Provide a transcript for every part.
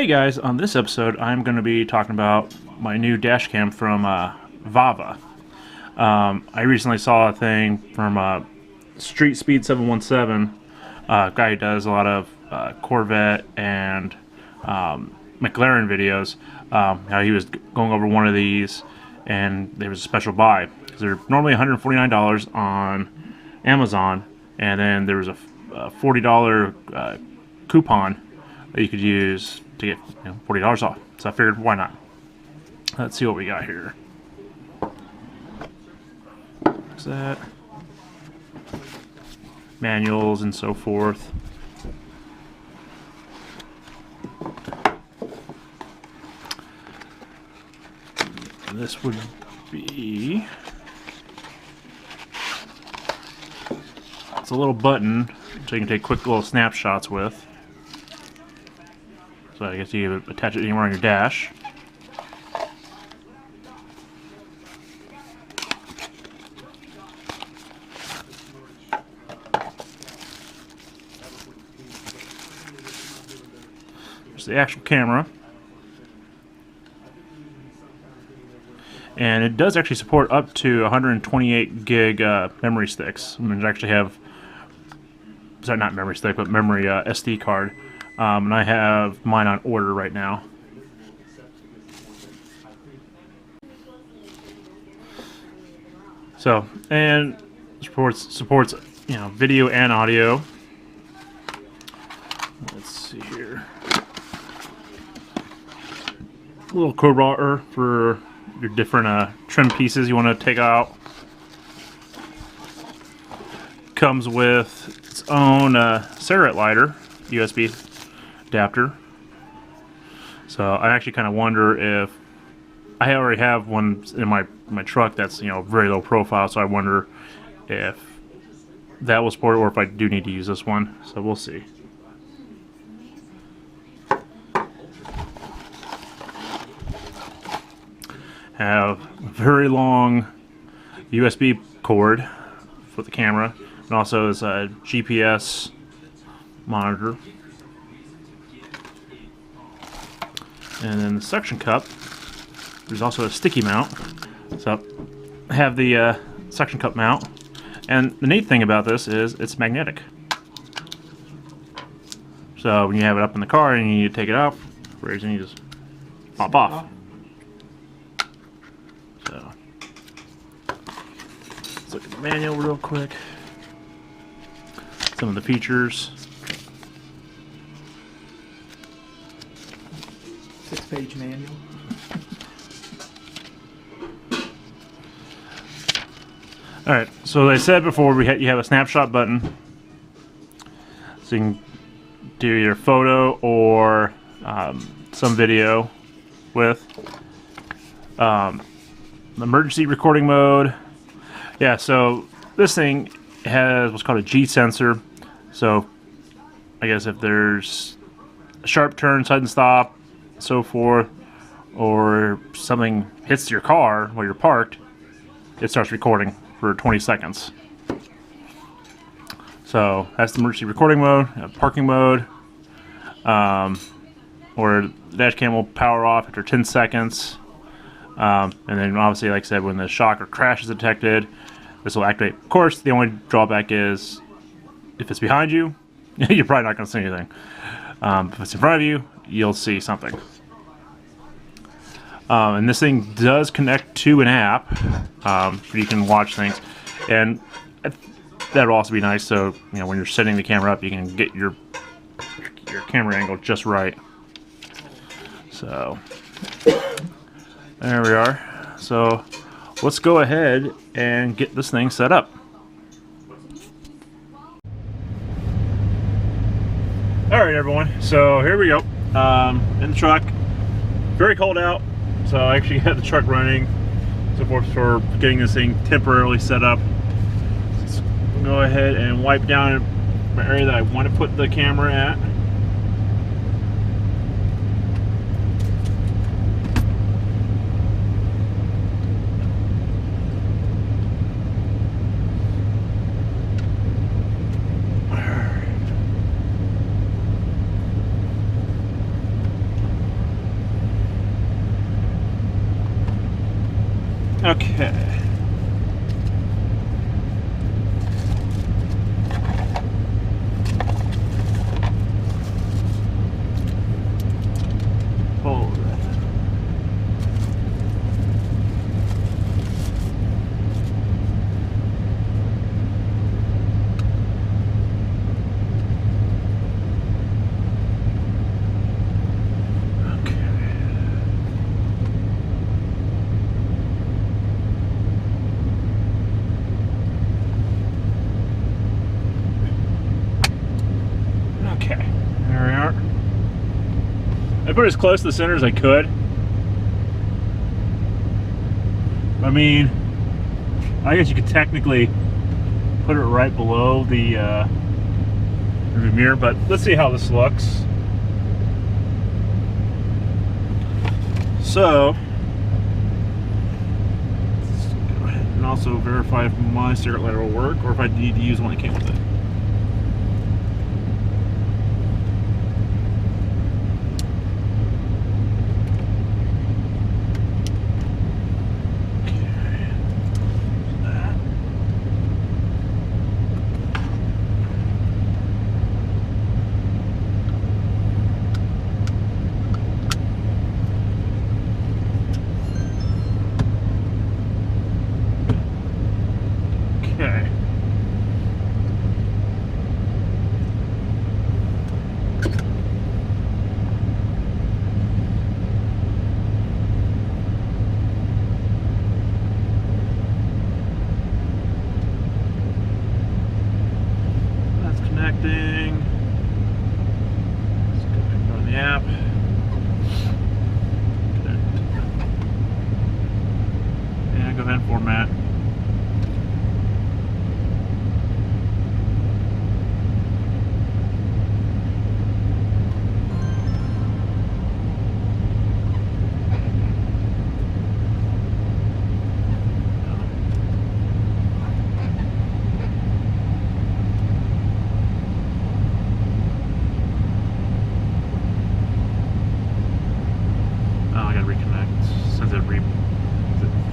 Hey guys, on this episode I'm going to be talking about my new dash cam from VAVA. I recently saw a thing from Street Speed 717, a guy who does a lot of Corvette and McLaren videos, how he was going over one of these and there was a special buy. They're normally $149 on Amazon, and then there was a $40 coupon that you could use to get $40 off. So I figured, why not? Let's see what we got here. What's that? Manuals and so forth. And this would be... it's a little button so you can take quick little snapshots with. So I guess you can attach it anywhere on your dash. There's the actual camera. And it does actually support up to 128 gig memory sticks. I mean, it actually have, sorry, not memory stick, but memory SD card. And I have mine on order right now. So, and supports video and audio. Let's see here. A little crowbar for your different trim pieces you want to take out. Comes with its own cigarette lighter USB adapter. So I actually kind of wonder if I already have one in my truck that's very low profile, so I wonder if that will support it or if I do need to use this one. So we'll see. Have a very long USB cord for the camera, and also is a GPS monitor. And then the suction cup, there's also a sticky mount. So I have the suction cup mount, and the neat thing about this is it's magnetic. So when you have it up in the car and you need to take it out, for reason you just pop off. So let's look at the manual real quick. Some of the features. 6-page manual. Alright, so as I said before, you have a snapshot button. So you can do your photo or some video with. Emergency recording mode. Yeah, so this thing has what's called a G sensor. So I guess if there's a sharp turn, sudden stop, so forth, or something hits your car while you're parked, it starts recording for 20 seconds. So that's the emergency recording mode. Parking mode, or the dash cam will power off after 10 seconds. And then obviously, like I said, when the shock or crash is detected, this will activate. Of course, the only drawback is if it's behind you, you're probably not going to see anything. If it's in front of you, you'll see something. And this thing does connect to an app, you can watch things, and that'll also be nice. So when you're setting the camera up, you can get your camera angle just right. So there we are. So let's go ahead and get this thing set up. Alright everyone, so here we go. In the truck. Very cold out, so I actually had the truck running so forth for getting this thing temporarily set up. Let's go ahead and wipe down my area that I want to put the camera at. Okay. Hold it. Okay, there we are. I put it as close to the center as I could. I mean, I guess you could technically put it right below the rearview mirror, but let's see how this looks. So, let's go ahead and also verify if my cigarette lighter will work, or if I need to use one that came with it. Okay. That's connecting. Let's go ahead and go on the app. Connect. And go ahead and format. I gotta reconnect since it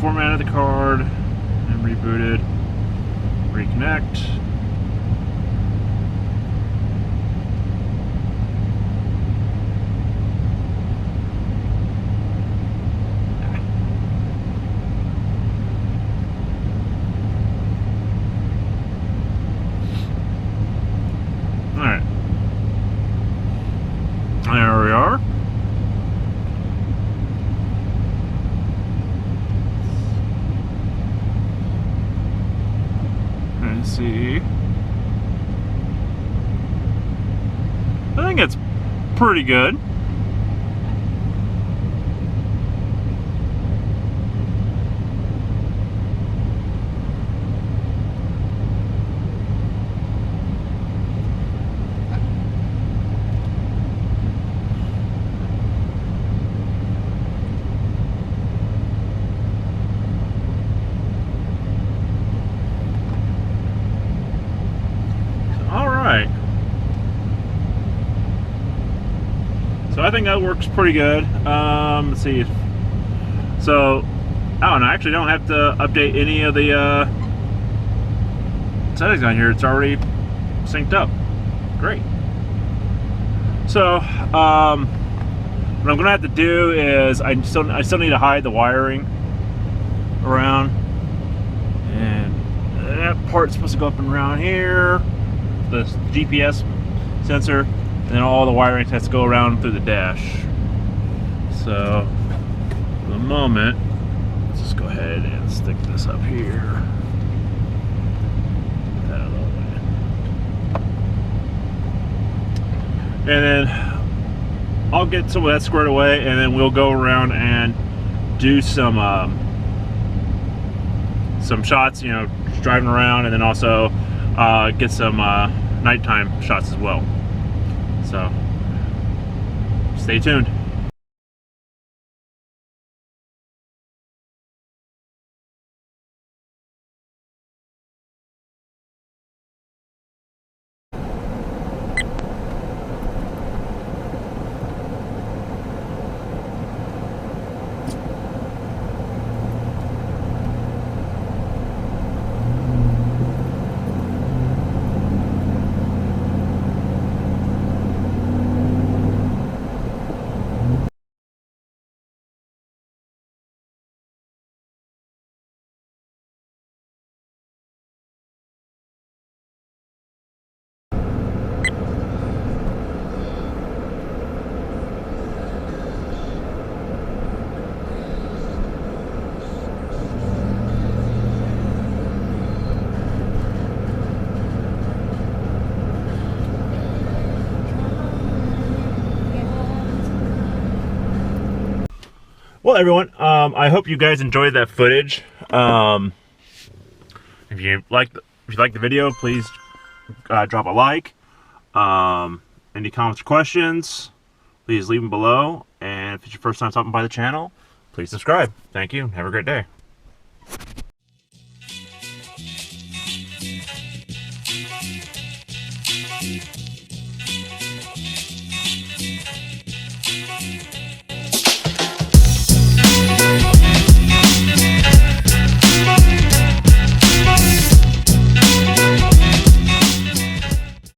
formatted the card and rebooted. Reconnect. Alright. There we are. Let's see. I think it's pretty good. Alright. So I think that works pretty good. Let's see. So, I don't know, I actually don't have to update any of the settings on here. It's already synced up. Great. So, what I'm gonna have to do is I still need to hide the wiring around, and that part's supposed to go up and around here, the GPS sensor, and then all the wiring has to go around through the dash. So for the moment, let's just go ahead and stick this up here. Get that out of the way. And then I'll get some of that squared away, and then we'll go around and do some shots, you know, just driving around, and then also get some nighttime shots as well. So stay tuned. Well, everyone, I hope you guys enjoyed that footage. If you like the video, please drop a like. Any comments or questions, please leave them below. And if it's your first time stopping by the channel, please subscribe. Thank you. Have a great day.